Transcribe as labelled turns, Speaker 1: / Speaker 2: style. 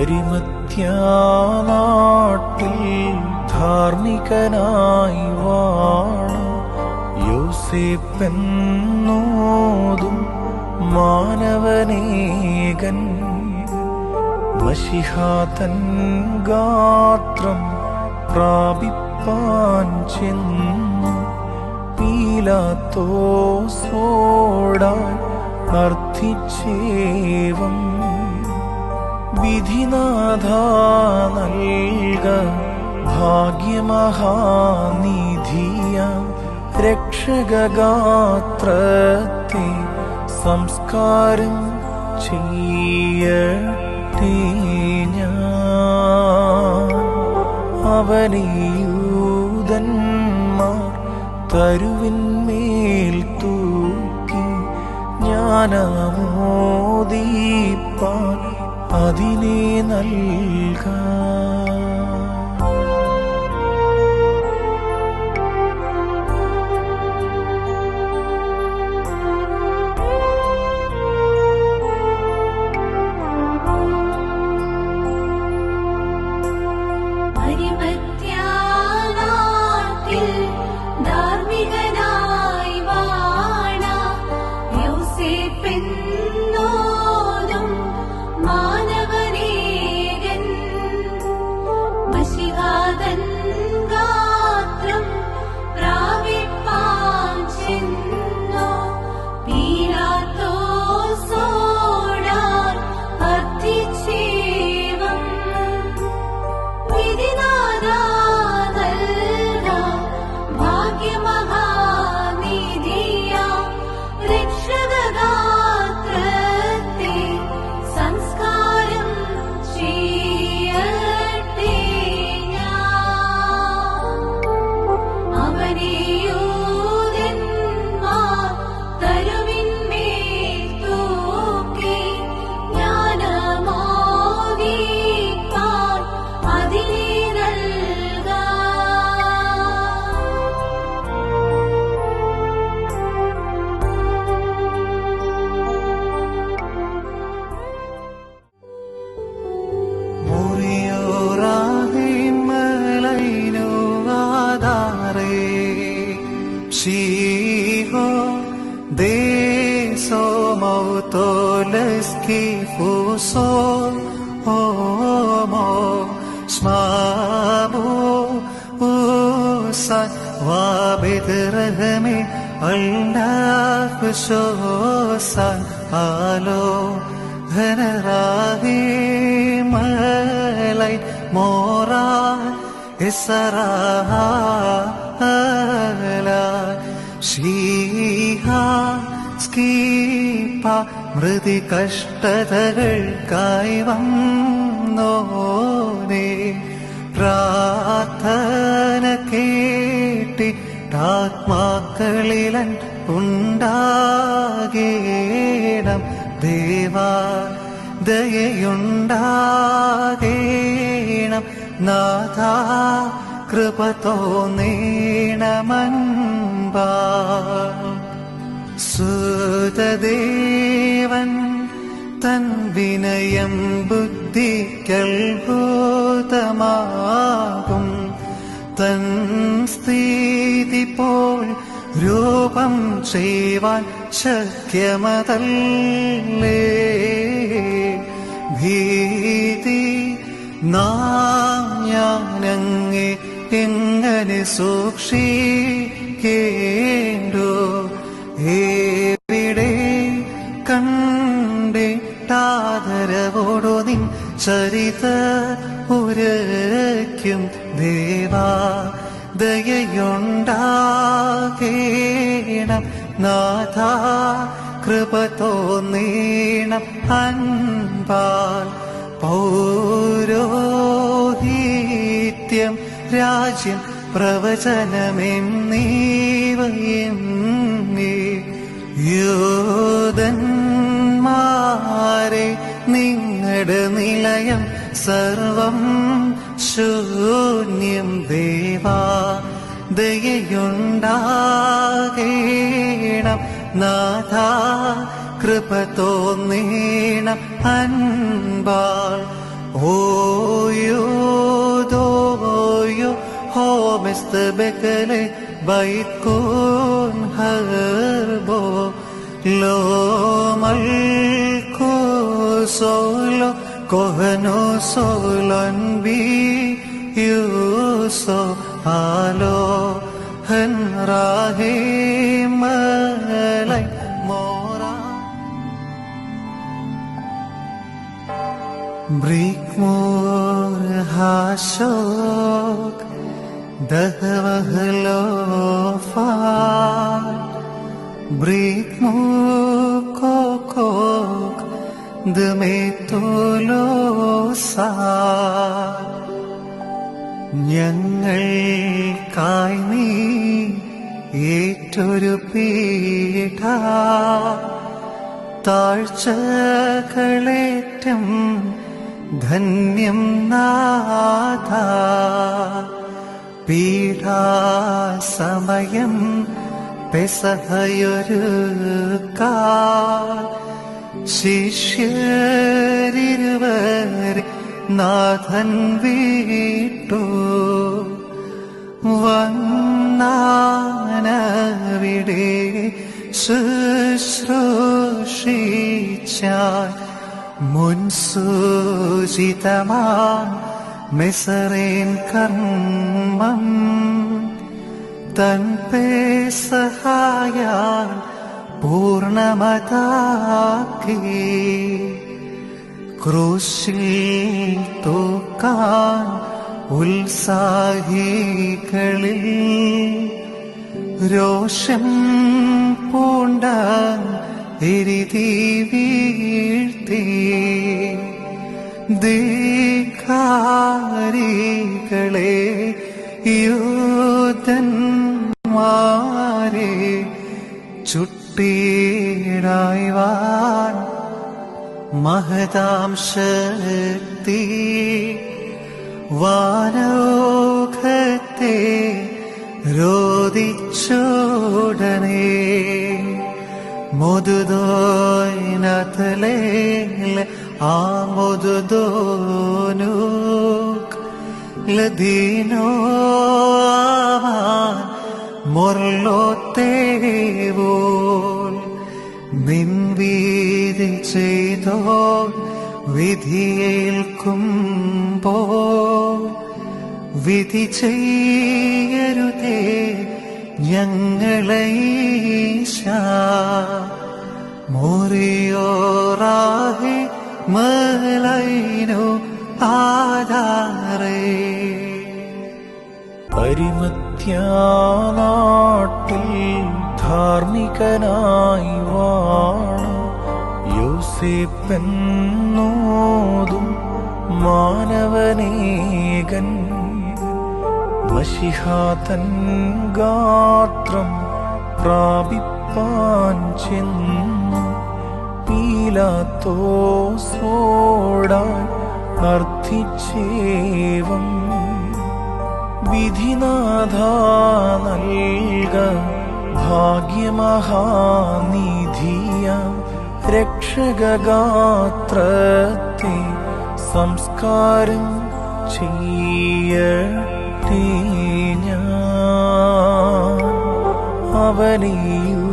Speaker 1: അരിമത്യാനാട്ടിൽ ധാർമ്മികനായി വാണ യോസേപ്പെന്നോതും മാനവനേകൻ മശിഹാതൻ ഗാത്രം പ്രാപിപ്പാൻ ചെന്നു പീലാത്തോസോടായി അർത്ഥിച്ചേവം വിധിനാഥ നൽക ഭാഗ്യമഹാനിധിയ രക്ഷകഗാത്രത്തെ സംസ്കാരം ചെയ്യട്ടെ ഞാൻ. അവനെ യൂദന്മാർ തരുവിന്മേൽ തൂക്കി ജ്ഞാനമോദീപ്പാൻ അതിനെ നൽകാം.
Speaker 2: മൃതി കഷ്ടതകൾക്കായി വന്നോനേ പ്രാർത്ഥന കേട്ടിട്ടാത്മാക്കളിലൻ ഉണ്ടാകേണം ദേവാ ദയയുണ്ടാകേണം നാഥാ കൃപ തോന്നേണമൻപാ സുതദേവൻ തൻ വിനയം ബുദ്ധിക്കൽഭൂതമാകും തൻ സ്ഥിതി പോൽ രൂപം ചെയ്യുവാൻ ശക്യമതല്ലേ ഭീതി നാം ഞാനങ്ങെ എങ്ങനെ സൂക്ഷിക്കേണ്ടോ എവിടെ കണ്ടിട്ടാദരവോടു നിൻ ചരിത ഉരയ്ക്കും ദേവാ ദയയുണ്ടാകേണം നാഥാ കൃപ തോന്നേണം അൻപാൽ പൗരോഹിത്യം രാജ്യം പ്രവചനമെന്നീവയും യൂദന്മാരെ നിങ്ങളുടെ നിലയം സർവം ശൂന്യം ദേവാ ദയയുണ്ടാകേണം നാഥാ കൃപ തോന്നേണം അൻപാൽ استبكلي بيتكون هربو لو ملكو سولو كهنو سولن بي يوسو آلو هنراهي ملي مورا بريكمور هاشوك دهوهلو فال بريكمور كوكوك دميتولو سال ഞങ്ങൾക്കായി നീ ഏറ്റൊരു പീഠ താഴ്ചകളേറ്റം ധന്യം നാഥ പീഠാസമയം പെസഹയൊരുക്കാൻ ശിഷ്യരിരുവരെ നാഥൻ വീട്ടു വന്നാനവിടെ ശുശ്രൂഷിച്ചാൻ മുൻസൂചിതമാം മെസറേൻ കർമ്മം തൻ പേസഹായാൽ പൂർണ്ണമതാക്കി ക്രൂശിൽ തൂക്കാൻ ഉത്സാഹികളിൽ രോഷം പൂണ്ട എരിതി വീഴ്ത്തി ധിക്കാരികളെ യൂതന്മാരെ ചുട്ടിടായ്വാൻ മഹതാം ശക്തി വാനോഖത്തെ രോദിച്ചോടനെ മുതുദോയിനതലേൽ ആ മുതുദോനുക് ലദീനോ ആവാൻ മുർലോത്തേവോൽ നിൻവീതി ചെയ്തോ വിധിയേൽക്കുമ്പോൾ വിധി ചെയ്യരുതേ ഞങ്ങളെ ഈശാ മോറിയോറാഹെ മലൈനോ ആധാരേ
Speaker 1: പരിമത്യാനാട്ടിൽ ധാർമ്മികനായി വാണ യോസേപ്പെന്നോതും മാനവനേകൻ മശിഹാതൻ ഗാത്രം പ്രാപിപ്പാൻ ചെന്നു പീലാത്തോസോടായി അർത്ഥിച്ചേവം വിധിനാഥ നൽക ഭാഗ്യമഹാനിധിയ രക്ഷകഗാത്രത്തെ സംസ്കാരം ചെയ്യട്ടെ ഞാൻ അവനെയും